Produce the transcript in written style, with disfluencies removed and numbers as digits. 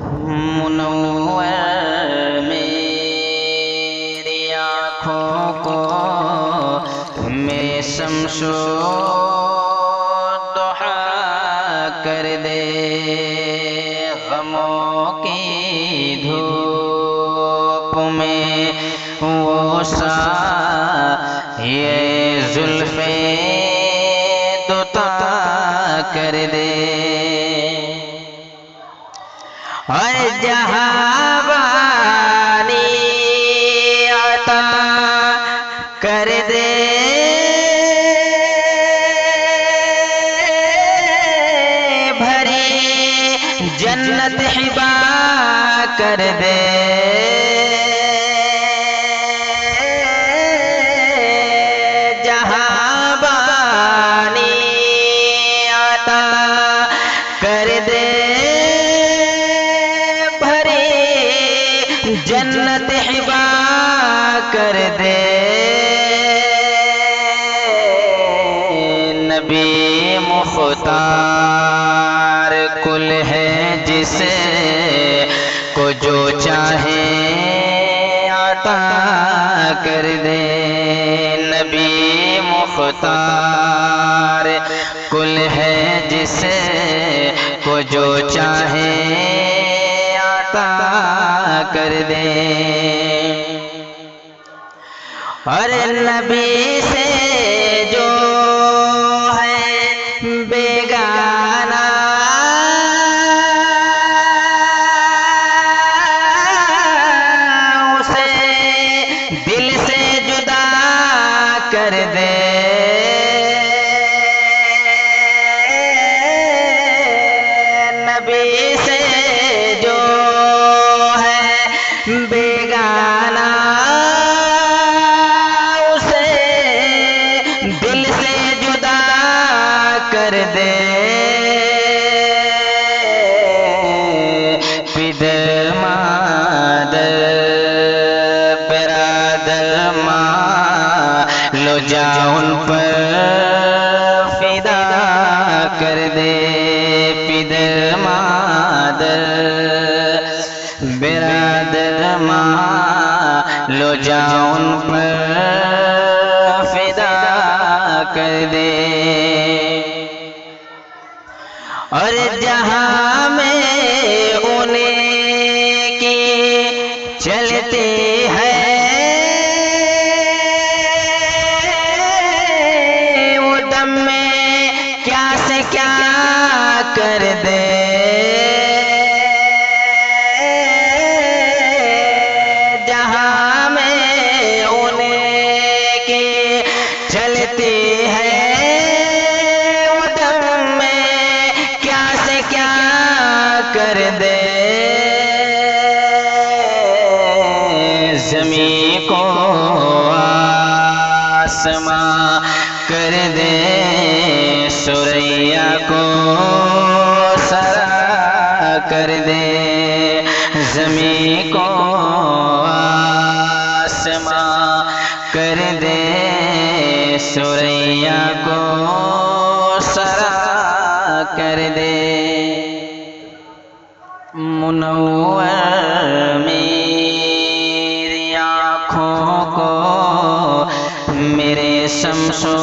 मुनव्वर मेरी आँखों को मेरे शम्सो दुहा कर दे, गमों की धूप में वो सा ये जुल्फ़े दुता कर दे। और जहावानी अता कर दे, भरी जन्नत हिबा कर दे। जहावानी अता कर दे, जन्नत हिबा कर दे। नबी मुख्तार कुल है जिसे को जो चाहे आता कर दे। नबी मुख्तार कुल है जिसे को जो चाहे कर दे। और नबी से जो है बेगाना उसे दिल से जुदा कर दे। नबी से जो बेगाना उसे दिल से जुदा कर दे। पिदर मादर बरादर माँ लो जा उन पर फिदा कर दे। पिदर मादर बिरादर माँ लो जा उन पर फिदा कर दे। और जहाँ में उन्हें की चलते हैं वो दम में क्या से क्या कर दे। चलते हैं उदम में क्या से क्या कर दे। ज़मीं को आसमां कर दे, सुरैया को सरा कर दे। ज़मीं को आसमां कर दे, सुरैया को सरा कर दे। मुनव्वर मेरी आँखों को मेरे शम्सो